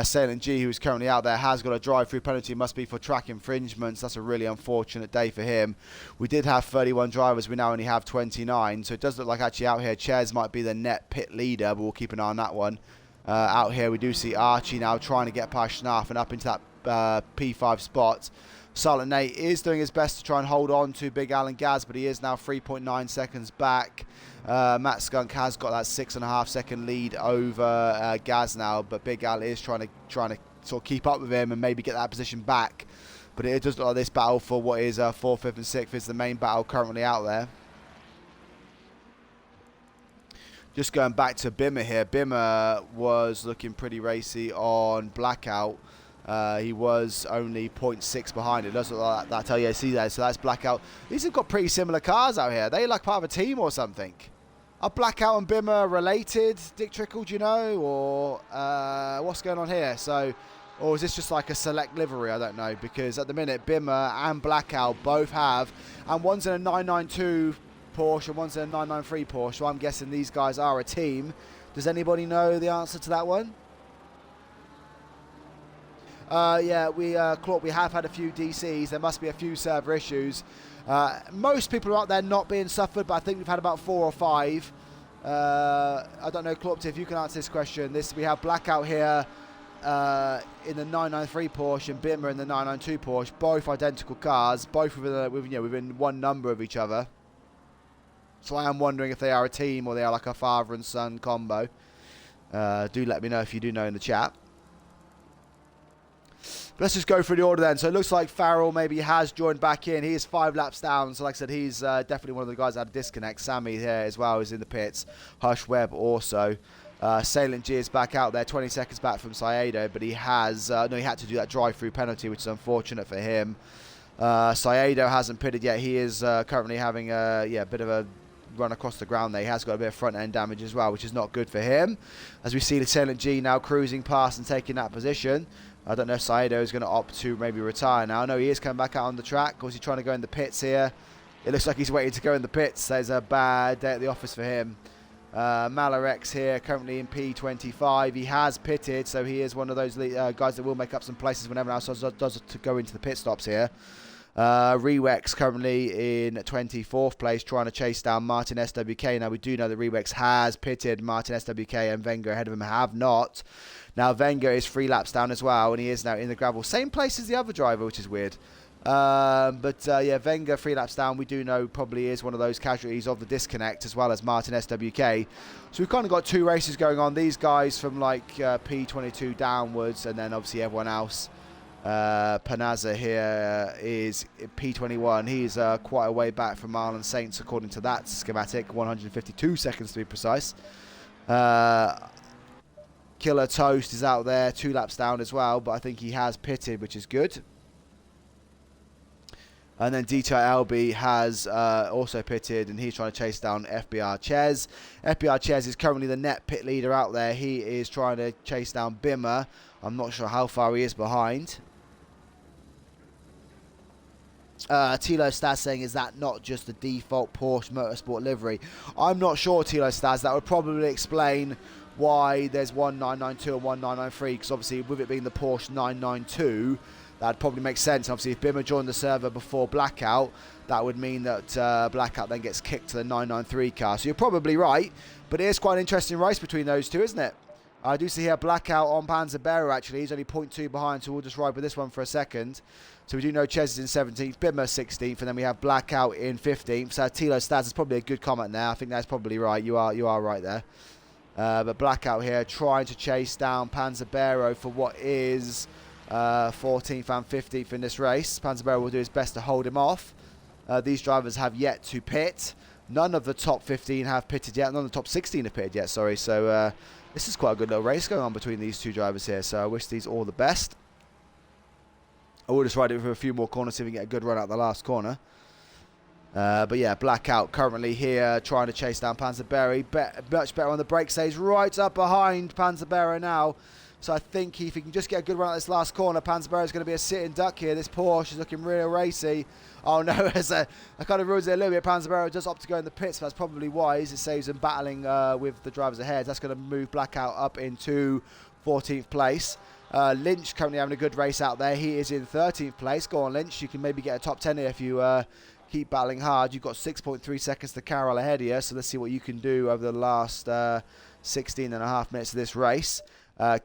Speaker 1: Salient G, who's currently out there, has got a drive-through penalty. Must be for track infringements. That's a really unfortunate day for him. We did have 31 drivers. We now only have 29. So it does look like actually out here, Ches might be the net pit leader, but we'll keep an eye on that one. Out here, we do see Archie now trying to get past Schnarf and up into that P5 spot. Silent Nate is doing his best to try and hold on to Big Al and Gaz, but he is now 3.9 seconds back. Matt Skunk has got that 6.5 second lead over Gaz now, but Big Al is trying to sort of keep up with him and maybe get that position back. But it does look like this battle for what is 4th, 5th and 6th is the main battle currently out there. Just going back to Bimmer here. Bimmer was looking pretty racy on Blackout. He was only 0.6 behind. It does look like that. Yeah, see there. So that's Blackout. These have got pretty similar cars out here. They like part of a team or something. Are Blackout and Bimmer related? Dick Trickle, do you know? Or what's going on here? So, or is this just like a select livery? I don't know. Because at the minute, Bimmer and Blackout both have, and one's in a 992 Porsche and one's in a 993 Porsche. So I'm guessing these guys are a team. Does anybody know the answer to that one? Yeah, we have had a few DCs. There must be a few server issues. Most people are out there not being suffered, but I think we've had about 4 or 5. I don't know, Clark, if you can answer this question. We have Blackout here in the 993 Porsche and Bimmer in the 992 Porsche. Both identical cars, both within one number of each other. So I am wondering if they are a team or they are like a father and son combo. Do let me know if you do know in the chat. But let's just go through the order then. So it looks like Farrell maybe has joined back in. He is 5 laps down. So like I said, he's definitely one of the guys that had a disconnect. Sammy here as well is in the pits. Hush Webb also. Salient G is back out there, 20 seconds back from Saedo. But he has, he had to do that drive-through penalty, which is unfortunate for him. Saedo hasn't pitted yet. He is currently having a bit of a run across the ground there. He has got a bit of front end damage as well, which is not good for him. As we see the Salient G now cruising past and taking that position. I don't know if Saedo is going to opt to maybe retire now. No, he is coming back out on the track. Or is he trying to go in the pits here? It looks like he's waiting to go in the pits. There's a bad day at the office for him. Malarex here, currently in P25. He has pitted, so he is one of those guys that will make up some places when everyone else does to go into the pit stops here. Rewex currently in 24th place, trying to chase down Martin SWK. Now, we do know that Rewex has pitted. Martin SWK and Wenger ahead of him have not. Now, Wenger is 3 laps down as well, and he is now in the gravel. Same place as the other driver, which is weird. Wenger 3 laps down. We do know probably is one of those casualties of the disconnect, as well as Martin SWK. So we've kind of got 2 races going on. These guys from like P22 downwards, and then obviously everyone else. Panazza here is P21. He's quite a way back from Marlon Saints, according to that schematic. 152 seconds to be precise. Killer Toast is out there, 2 laps down as well, but I think he has pitted, which is good. And then DTI LB has also pitted, and he's trying to chase down FBR Ches. FBR Ches is currently the net pit leader out there. He is trying to chase down Bimmer. I'm not sure how far he is behind. Tilo Staz saying, is that not just the default Porsche Motorsport livery? I'm not sure, Tilo Staz. That would probably explain why there's one 992 and one 993, because obviously with it being the Porsche 992, that'd probably make sense. Obviously, if Bimmer joined the server before Blackout, that would mean that Blackout then gets kicked to the 993 car. So you're probably right, but it is quite an interesting race between those two, isn't it? I do see here Blackout on Panzerbearer actually. He's only 0.2 behind, so we'll just ride with this one for a second. So we do know Ches is in 17th, Bimmer 16th, and then we have Blackout in 15th. So Tilo Stats is probably a good comment there. I think that's probably right. You are right there. But Blackout here trying to chase down Panzerbearer for what is 14th and 15th in this race. Panzerbearer will do his best to hold him off. These drivers have yet to pit. None of the top 15 have pitted yet. None of the top 16 have pitted yet, sorry. So this is quite a good little race going on between these two drivers here. So I wish these all the best. I will just ride it for a few more corners, see if we can get a good run out the last corner. But yeah, Blackout currently here trying to chase down Panzerbearer. Much better on the brakes. Stays right up behind Panzerbearer now. So I think if he can just get a good run out this last corner, Panzerbearer is going to be a sitting duck here. This Porsche is looking real racy. Oh no, I kind of ruins it a little bit. Panzerbearer does opt to go in the pits, but that's probably wise. It saves him battling with the drivers ahead. That's going to move Blackout up into 14th place. Lynch currently having a good race out there. He is in 13th place. Go on, Lynch. You can maybe get a top 10 here if you keep battling hard. You've got 6.3 seconds to Carroll ahead of you, so let's see what you can do over the last 16 and a half minutes of this race.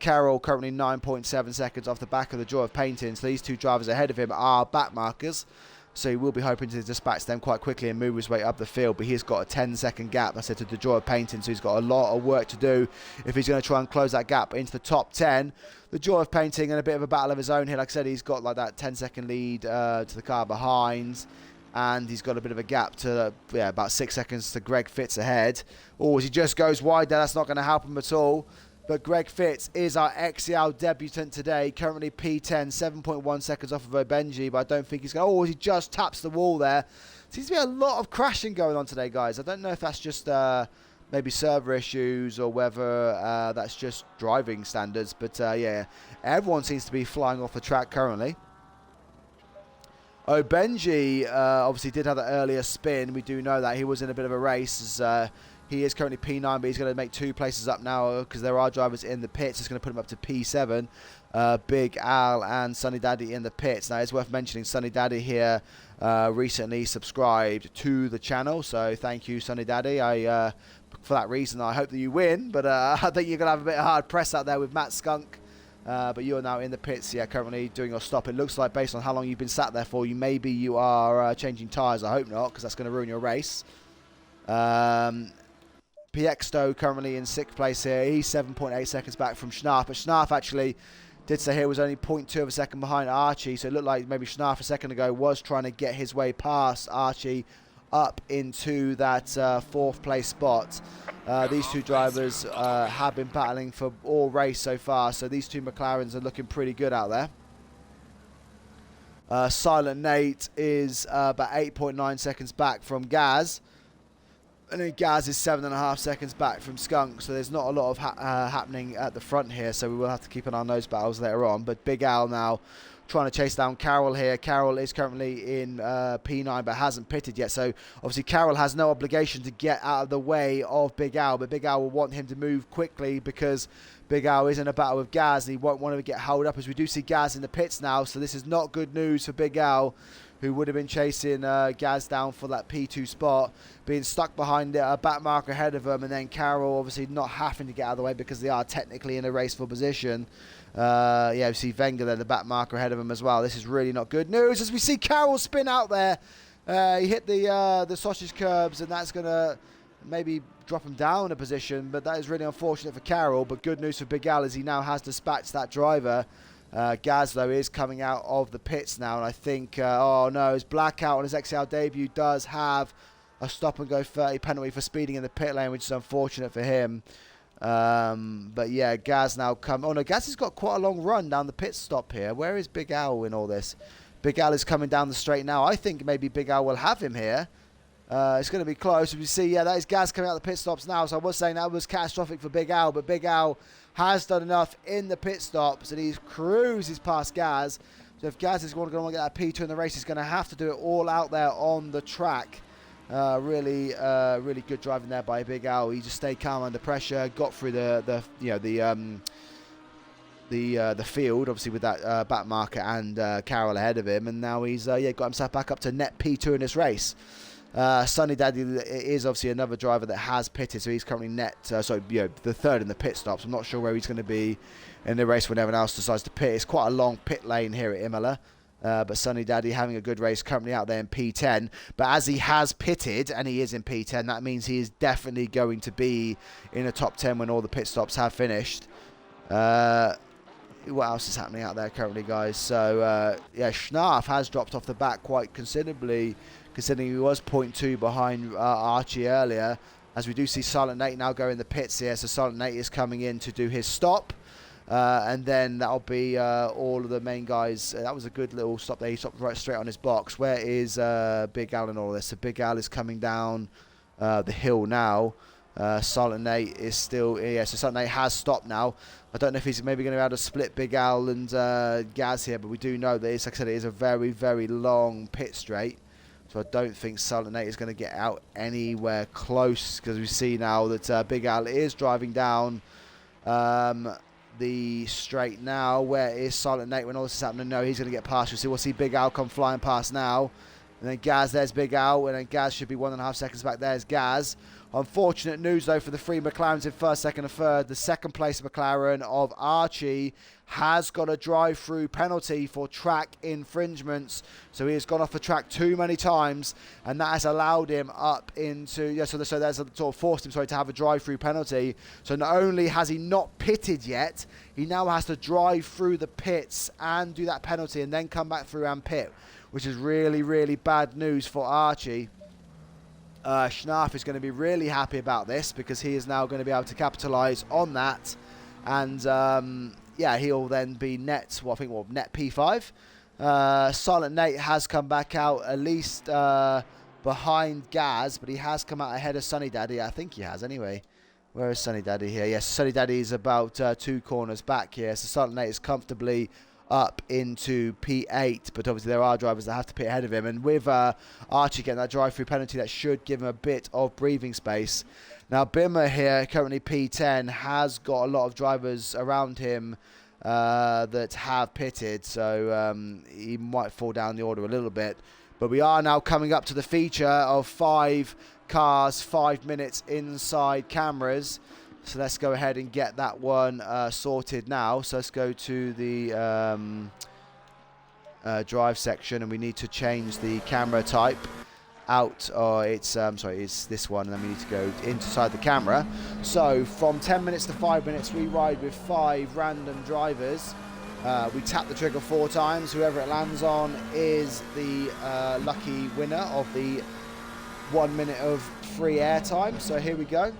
Speaker 1: Carroll currently 9.7 seconds off the back of the Joy of Painting, so these two drivers ahead of him are back markers. So he will be hoping to dispatch them quite quickly and move his way up the field. But he's got a 10-second gap, I said, to the Joy of Painting. So he's got a lot of work to do if he's going to try and close that gap into the top 10. The Joy of Painting in a bit of a battle of his own here. Like I said, he's got like that 10-second lead to the car behind. And he's got a bit of a gap to, about 6 seconds to Greg Fitz ahead. Oh, as he just goes wide there, that's not going to help him at all. But Greg Fitz is our XCL debutant today. Currently P10, 7.1 seconds off of Obenji, but I don't think he's going to... Oh, he just taps the wall there. Seems to be a lot of crashing going on today, guys. I don't know if that's just maybe server issues or whether that's just driving standards. But yeah, everyone seems to be flying off the track currently. Obenji obviously did have the earlier spin. We do know that he was in a bit of a race. He is currently P9, but he's going to make 2 places up now because there are drivers in the pits. It's going to put him up to P7. Big Al and Sunny Daddy in the pits. Now, it's worth mentioning Sunny Daddy here recently subscribed to the channel. So thank you, Sunny Daddy. For that reason, I hope that you win. But I think you're going to have a bit of hard press out there with Matt Skunk. But you are now in the pits, currently doing your stop. It looks like based on how long you've been sat there for, maybe you are changing tyres. I hope not, because that's going to ruin your race. Piexto currently in 6th place here. He's 7.8 seconds back from Schnarf. But Schnarf actually did say here was only 0.2 of a second behind Archie. So it looked like maybe Schnarf a second ago was trying to get his way past Archie up into that 4th place spot. These two drivers have been battling for all race so far. So these two McLarens are looking pretty good out there. Silent Nate is about 8.9 seconds back from Gaz. And then Gaz is 7.5 seconds back from Skunk, so there's not a lot of happening at the front here, so we will have to keep an eye on those battles later on. But Big Al now trying to chase down Carroll here. Carroll is currently in P9 but hasn't pitted yet, so obviously Carroll has no obligation to get out of the way of Big Al, but Big Al will want him to move quickly because Big Al is in a battle with Gaz and he won't want to get held up, as we do see Gaz in the pits now, so this is not good news for Big Al, who would have been chasing Gaz down for that P2 spot, being stuck behind a back marker ahead of him, and then Carroll obviously not having to get out of the way because they are technically in a race for position. We see Wenger there, the back marker ahead of him as well. This is really not good news as we see Carroll spin out there. He hit the sausage curbs, and that's going to maybe drop him down a position, but that is really unfortunate for Carroll. But good news for Big Al as he now has dispatched that driver. Gaz, though, is coming out of the pits now, and I think, oh no, his Blackout on his XCL debut does have a stop-and-go 30 penalty for speeding in the pit lane, which is unfortunate for him. But yeah, Gaz now oh no, Gaz has got quite a long run down the pit stop here. Where is Big Al in all this? Big Al is coming down the straight now. I think maybe Big Al will have him here. It's going to be close. We see, that is Gaz coming out the pit stops now. So I was saying that was catastrophic for Big Al, but Big Al has done enough in the pit stops, and he cruises past Gaz. So if Gaz is going to get that P2 in the race, he's going to have to do it all out there on the track. Really good driving there by Big Al. He just stayed calm under pressure, got through the field, obviously with that back marker and Carroll ahead of him, and now he's got himself back up to net P2 in this race. Sunny Daddy is obviously another driver that has pitted, so he's currently the third in the pit stops. I'm not sure where he's going to be in the race when everyone else decides to pit. It's quite a long pit lane here at Imola. But Sunny Daddy having a good race, currently out there in P10. But as he has pitted, and he is in P10, that means he is definitely going to be in the top 10 when all the pit stops have finished. What else is happening out there currently, guys? So, Schnarf has dropped off the back quite considerably, considering he was 0.2 behind Archie earlier. As we do see Silent Nate now go in the pits here. So Silent Nate is coming in to do his stop. And then that'll be all of the main guys. That was a good little stop there. He stopped right straight on his box. Where is Big Al in all this? So Big Al is coming down the hill now. Silent Nate is still... Yeah, so Silent Nate has stopped now. I don't know if he's maybe going to be able to split Big Al and Gaz here, but we do know that, like I said, it is a very, very long pit straight. So I don't think Silent Nate is going to get out anywhere close, because we see now that Big Al is driving down the straight now. Where is Silent Nate when all this is happening? No, he's going to get past. We'll see Big Al come flying past now. And then Gaz, there's Big Al. And then Gaz should be 1.5 seconds back. There's Gaz. Unfortunate news, though, for the three McLarens in first, second, and third. The second place McLaren of Archie has got a drive-through penalty for track infringements. So he has gone off the track too many times, and that has allowed him up into... so that's sort of forced him, to have a drive-through penalty. So not only has he not pitted yet, he now has to drive through the pits and do that penalty and then come back through and pit, which is really, really bad news for Archie. Schnarf is going to be really happy about this, because he is now going to be able to capitalise on that. And he'll then be net P5. Silent Nate has come back out at least behind Gaz, but he has come out ahead of Sunny Daddy. I think he has anyway. Where is Sunny Daddy here? Yes, Sunny Daddy is about 2 corners back here. So Silent Nate is comfortably up into P8, but obviously there are drivers that have to pit ahead of him, and with Archie getting that drive-through penalty, that should give him a bit of breathing space. Now Bimmer here, currently P10, has got a lot of drivers around him that have pitted, so he might fall down the order a little bit. But we are now coming up to the feature of 5 cars, 5 minutes inside cameras. So let's go ahead and get that one sorted now. So let's go to the drive section, and we need to change the camera type out. It's this one, and then we need to go inside the camera. So from 10 minutes to 5 minutes, we ride with 5 random drivers. We tap the trigger 4 times. Whoever it lands on is the lucky winner of the 1 minute of free airtime. So here we go.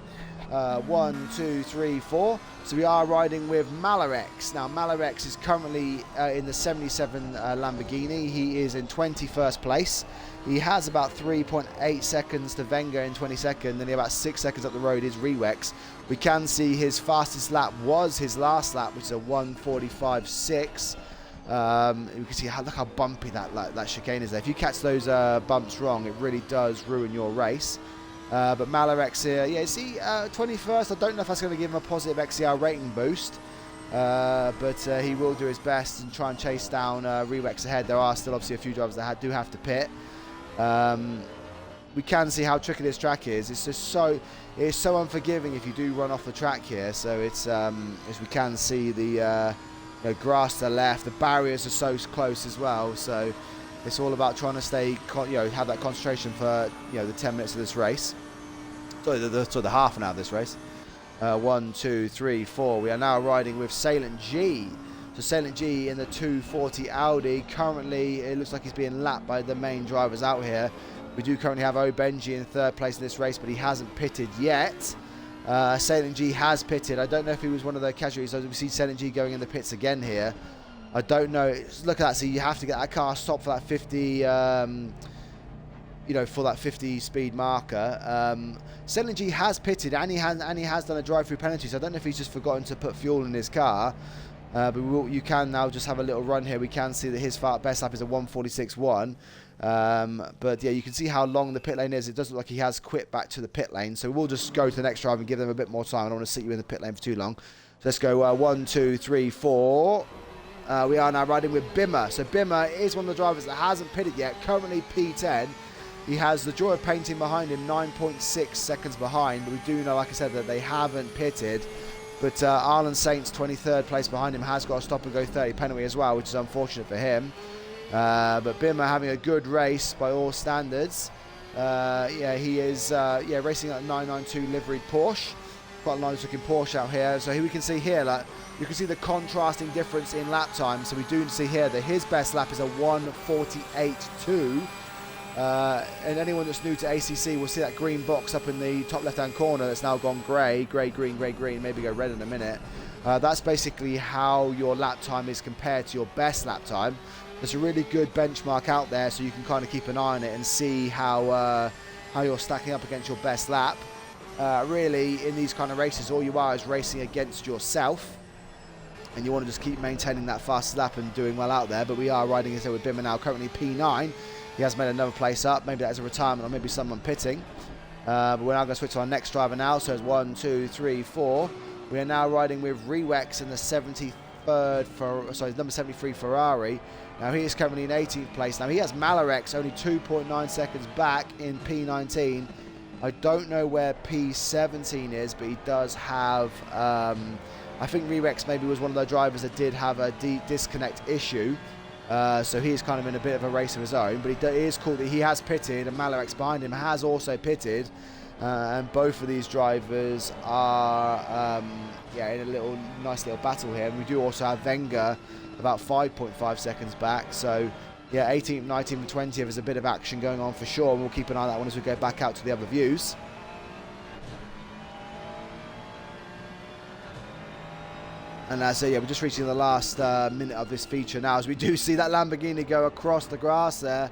Speaker 1: 1, 2, 3, 4. So we are riding with Malarex. Now Malarex is currently in the 77 Lamborghini. He is in 21st place. He has about 3.8 seconds to Wenger in 22nd, then about 6 seconds up the road is Rewex. We can see his fastest lap was his last lap, which is a 1:45.6. You can see look how bumpy that chicane is there. If you catch those bumps wrong, it really does ruin your race. But Malarex here, 21st. I don't know if that's going to give him a positive XCL rating boost, but he will do his best and try and chase down Rewex ahead. There are still obviously a few drivers that do have to pit. We can see how tricky this track is. It's just so unforgiving if you do run off the track here. So it's as we can see the grass to the left. The barriers are so close as well. So it's all about trying to stay, have that concentration for the 10 minutes of this race. Sorry, the half an hour of this race. 1, 2, 3, 4. We are now riding with Salient G. So Salient G in the 240 Audi. Currently, it looks like he's being lapped by the main drivers out here. We do currently have Obenji in 3rd place in this race, but he hasn't pitted yet. Salient G has pitted. I don't know if he was one of the casualties. We see Salient G going in the pits again here. I don't know. Look at that. So you have to get that car stopped for that 50, for that 50 speed marker. Salient G has pitted, and he has done a drive-through penalty. So I don't know if he's just forgotten to put fuel in his car. But you can now just have a little run here. We can see that his best lap is a 1:46.1. But yeah, you can see how long the pit lane is. It does look like he has quit back to the pit lane. So we'll just go to the next driver and give them a bit more time. I don't want to sit you in the pit lane for too long. So let's go 1, 2, 3, 4. We are now riding with Bimmer. So Bimmer is one of the drivers that hasn't pitted yet. Currently P10. He has the Joy of Painting behind him, 9.6 seconds behind. But we do know, like I said, that they haven't pitted. But Arlen Saints, 23rd place behind him, has got a stop and go 30 penalty as well, which is unfortunate for him. But Bimmer having a good race by all standards. Yeah, he is racing at a 992 liveried Porsche. Quite a nice looking Porsche out here. So here we can see here, like, you can see the contrasting difference in lap time. So we do see here that his best lap is a 1:48.2. And anyone that's new to ACC will see that green box up in the top left-hand corner that's now gone grey, green, maybe go red in a minute. That's basically how your lap time is compared to your best lap time. There's a really good benchmark out there, so you can kind of keep an eye on it and see how you're stacking up against your best lap. Really, in these kind of races, all you are is racing against yourself, and you want to just keep maintaining that fastest lap and doing well out there. But we are riding as with Bimmer now, currently P9. He has made another place up. Maybe that is a retirement, or maybe someone pitting. But we're now going to switch to our next driver now. So it's 1, 2, 3, 4. We are now riding with Rewex in the number 73 Ferrari. Now he is currently in 18th place. Now he has Malarex only 2.9 seconds back in P19. I don't know where P17 is, but he does have, I think Rewex maybe was one of the drivers that did have a disconnect issue. So he is kind of in a bit of a race of his own, but it is cool that he has pitted, and Malarex behind him has also pitted. And both of these drivers are in a nice little battle here. And we do also have Wenger about 5.5 seconds back. So yeah, 18th, 19th and 20th is a bit of action going on for sure, and we'll keep an eye on that one as we go back out to the other views. And so yeah, we're just reaching the last minute of this feature now, as we do see that Lamborghini go across the grass there.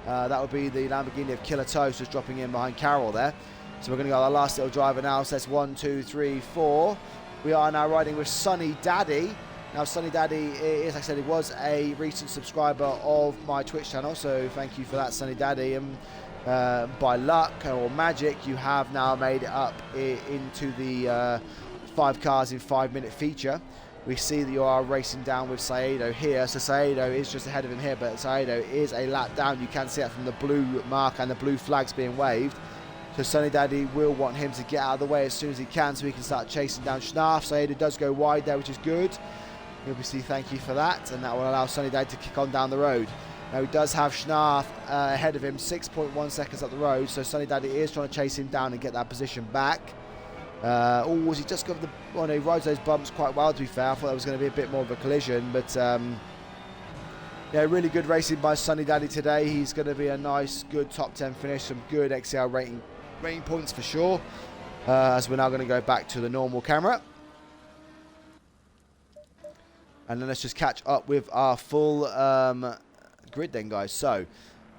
Speaker 1: That would be the Lamborghini of Killer Toast, just dropping in behind Carroll there. So we're going to go our last little driver now. So that's 1, 2, 3, 4. We are now riding with Sunny Daddy. Now Sunny Daddy is, like I said, he was a recent subscriber of my Twitch channel, so thank you for that, Sunny Daddy. And by luck or magic, you have now made it up into the 5 cars in 5-minute feature. We see that you are racing down with Saedo here. So Saedo is just ahead of him here, but Saedo is a lap down. You can see that from the blue mark and the blue flags being waved. So Sunny Daddy will want him to get out of the way as soon as he can, so he can start chasing down Schnarf. Saedo does go wide there, which is good. Obviously, thank you for that, and that will allow Sunny Daddy to kick on down the road. Now he does have Schnarf ahead of him, 6.1 seconds up the road, so Sunny Daddy is trying to chase him down and get that position back. He just got the... Well, no, he rides those bumps quite well, to be fair. I thought there was going to be a bit more of a collision, but yeah, really good racing by Sunny Daddy today. He's going to be a nice, good top 10 finish, some good XCL rating points for sure. As we're now going to go back to the normal camera. And then let's just catch up with our full grid then, guys. So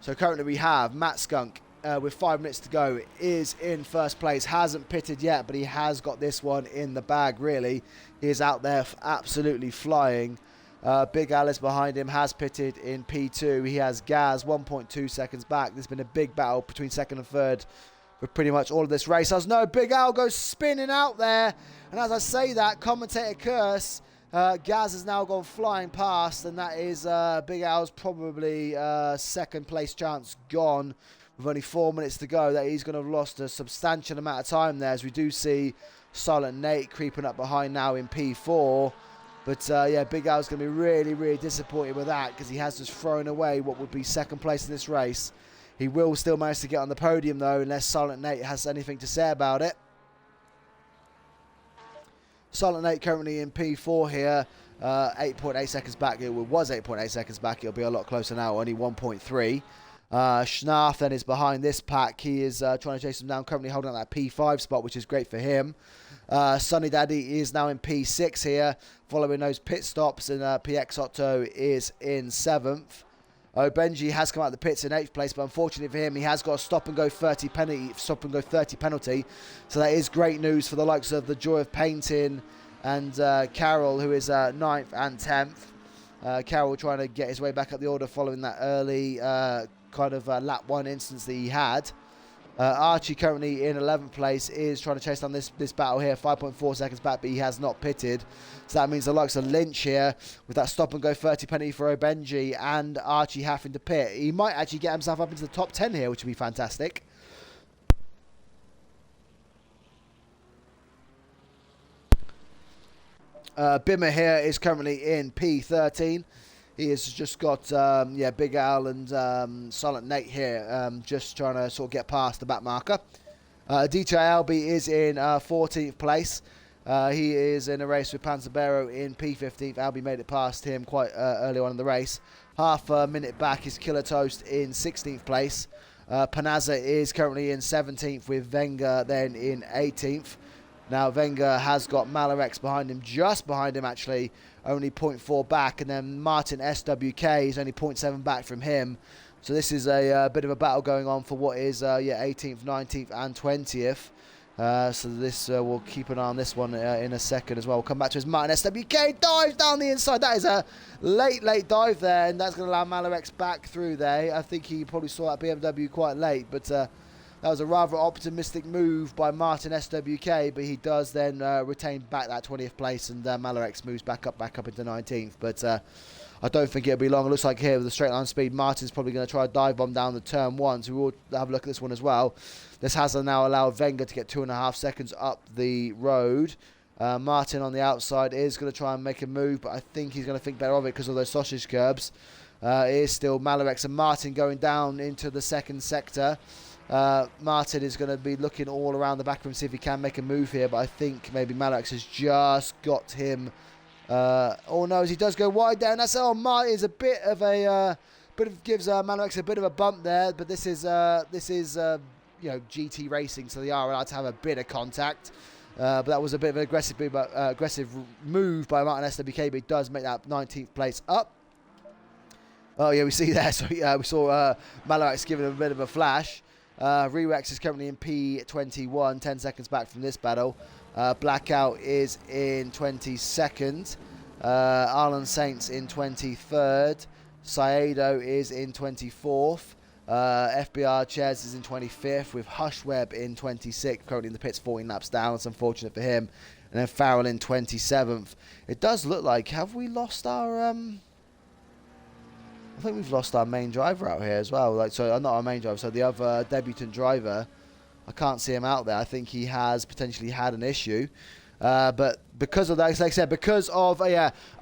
Speaker 1: currently we have Matt Skunk with 5 minutes to go is in first place. Hasn't pitted yet, but he has got this one in the bag, really. He is out there absolutely flying. Big Alice behind him has pitted in P2. He has Gaz 1.2 seconds back. There's been a big battle between second and third for pretty much all of this race. As no, Big Al goes spinning out there. And as I say that, commentator curse, Gaz has now gone flying past, and that is Big Al's probably second place chance gone with only 4 minutes to go. That he's going to have lost a substantial amount of time there, as we do see Silent Nate creeping up behind now in P4. But yeah, Big Al's going to be really, really disappointed with that, because he has just thrown away what would be second place in this race. He will still manage to get on the podium though, unless Silent Nate has anything to say about it. Silent Nate currently in P4 here, 8.8 seconds back. It was 8.8 seconds back. It'll be a lot closer now, only 1.3. Schnarf then is behind this pack. He is trying to chase him down, currently holding up that P5 spot, which is great for him. Sunny Daddy is now in P6 here, following those pit stops, and PX Otto is in 7th. Benji has come out of the pits in 8th place, but unfortunately for him, he has got a stop and go 30 penalty. So that is great news for the likes of the Joy of Painting and Carroll, who is 9th and 10th. Carroll trying to get his way back up the order following that early lap 1 instance that he had. Archie currently in 11th place is trying to chase down this battle here, 5.4 seconds back, but he has not pitted. So that means the likes of Lynch here, with that stop and go 30 penalty for Obenji, and Archie having to pit. He might actually get himself up into the top 10 here, which would be fantastic. Bimmer here is currently in P13. He has just got Big Al and Silent Nate here, just trying to sort of get past the back marker. DJ Albi is in 14th place. He is in a race with Panzabero in P15th. Albi made it past him quite early on in the race. Half a minute back is Killer Toast in 16th place. Panazza is currently in 17th, with Wenger then in 18th. Now, Wenger has got Malarex behind him, just behind him actually, only 0.4 back. And then Martin SWK is only 0.7 back from him. So this is a bit of a battle going on for what is 18th, 19th and 20th. So this we'll keep an eye on this one in a second as well. We'll come back to his Martin SWK, dives down the inside. That is a late dive there, and that's going to allow Malarex back through there. I think he probably saw that BMW quite late, but that was a rather optimistic move by Martin SWK, but he does then retain back that 20th place, and Malarex moves back up into 19th. But I don't think it'll be long. It looks like here with the straight line speed, Martin's probably going to try a dive bomb down the turn one, so we'll have a look at this one as well. This has now allowed Wenger to get 2.5 seconds up the road. Martin on the outside is going to try and make a move, but I think he's going to think better of it because of those sausage curbs. It is still Malarex and Martin going down into the second sector. Martin is going to be looking all around the back of him, see if he can make a move here, but I think maybe Malarex has just got him. Oh no, as he does go wide there, and that's Martin is a bit of a gives Malarex a bit of a bump there, but this is GT racing, so they are allowed to have a bit of contact. But that was a bit of an aggressive move by Martin SWK, but he does make that 19th place up. Oh yeah, we see there. So we saw Malarex giving him a bit of a flash. Rewex is currently in P21, 10 seconds back from this battle. Blackout is in 22nd. Arlen Saints in 23rd. Saedo is in 24th. FBR Chairs is in 25th, with Hushweb in 26th, currently in the pits 14 laps down. It's unfortunate for him. And then Farrell in 27th. It does look like, have we lost our... I think we've lost our main driver out here as well. Not our main driver, so the other debutant driver. I can't see him out there. I think he has potentially had an issue. But because of that, like I said, because of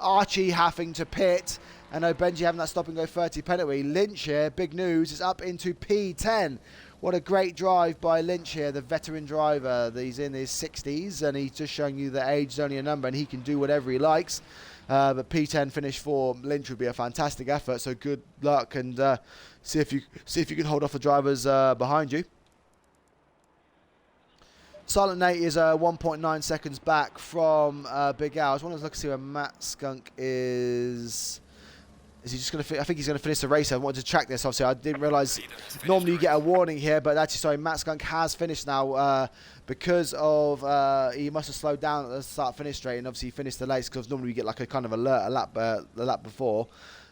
Speaker 1: Archie having to pit and Obenji having that stop and go 30 penalty, Lynch here, big news, is up into P10. What a great drive by Lynch here, the veteran driver. He's in his 60s and he's just showing you that age is only a number and he can do whatever he likes. But P10 finish for Lynch would be a fantastic effort. So good luck, and see if you can hold off the drivers behind you. Silent Nate is 1.9 seconds back from Big Al. I just want to look and see where Matt Skunk is. Is he just going to? I think he's going to finish the race. I wanted to track this. Obviously, I didn't realise. Normally you get a warning here, but actually, sorry, Matt Skunk has finished now because of he must have slowed down at the start-finish straight, and obviously he finished the race because normally you get like a kind of alert a lap before.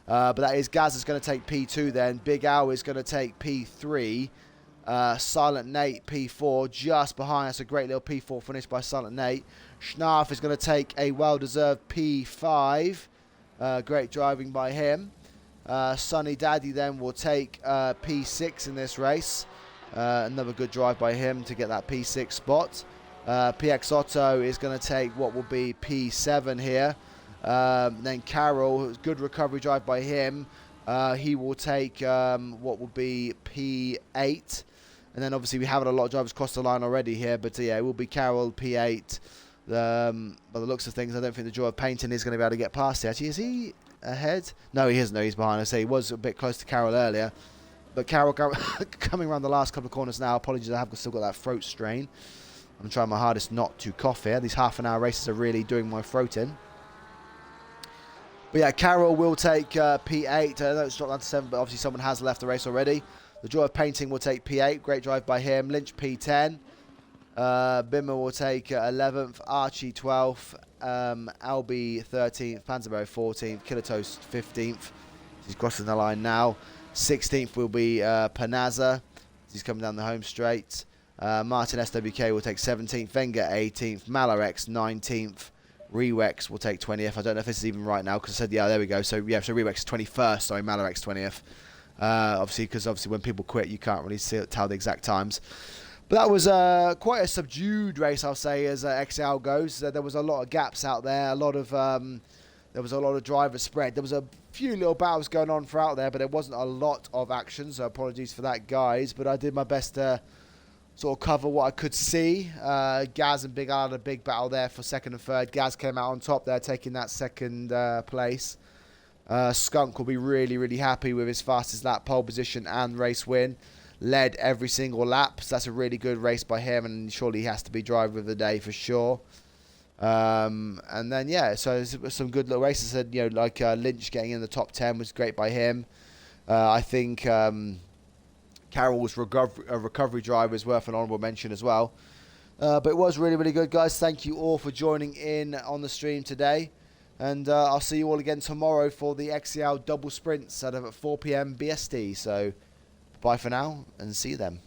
Speaker 1: But that is Gaz is going to take P2. Then Big Al is going to take P3. Silent Nate P4 just behind. That's a great little P4 finish by Silent Nate. Schnarf is going to take a well-deserved P5. Great driving by him. Sunny Daddy then will take P6 in this race. Another good drive by him to get that P6 spot. PX Otto is going to take what will be P7 here. Then Carroll, good recovery drive by him. He will take what will be P8. And then obviously we have a lot of drivers cross the line already here. But yeah, it will be Carroll P8. By the looks of things, I don't think the Joy of Painting is going to be able to get past it. Actually, is he ahead? No, he isn't. No, he's behind. I say he was a bit close to Carroll earlier. But Carroll coming around the last couple of corners now. Apologies, I have still got that throat strain. I'm trying my hardest not to cough here. These half-an-hour races are really doing my throat in. But yeah, Carroll will take P8. I know it's dropped down to 7, but obviously someone has left the race already. The Joy of Painting will take P8. Great drive by him. Lynch P10. Bimmer will take 11th. Archie 12th. Albi 13th. Panzerberry 14th. Killer Toast 15th. He's crossing the line now. 16th will be Panazza. He's coming down the home straight. Martin SWK will take 17th. Wenger 18th. Malarex 19th. Rewex will take 20th. I don't know if this is even right now because I said, yeah, there we go. So, yeah, so Rewex is 21st. Sorry, Malarex 20th. Obviously, because when people quit, you can't really tell the exact times. But that was quite a subdued race, I'll say, as XCL goes. There was a lot of gaps out there. There was a lot of driver spread. There was a few little battles going on throughout there, but there wasn't a lot of action. So apologies for that, guys. But I did my best to sort of cover what I could see. Gaz and Big Al had a big battle there for second and third. Gaz came out on top there, taking that second place. Skunk will be really, really happy with his fastest lap, pole position and race win. Led every single lap, so that's a really good race by him, and surely he has to be driver of the day for sure. And then, yeah, so some good little races. Like Lynch getting in the top 10 was great by him. I think Carroll's recovery driver is worth an honourable mention as well. But it was really, really good, guys. Thank you all for joining in on the stream today. And I'll see you all again tomorrow for the XCL double sprints at 4 PM BST. So bye for now and see you then.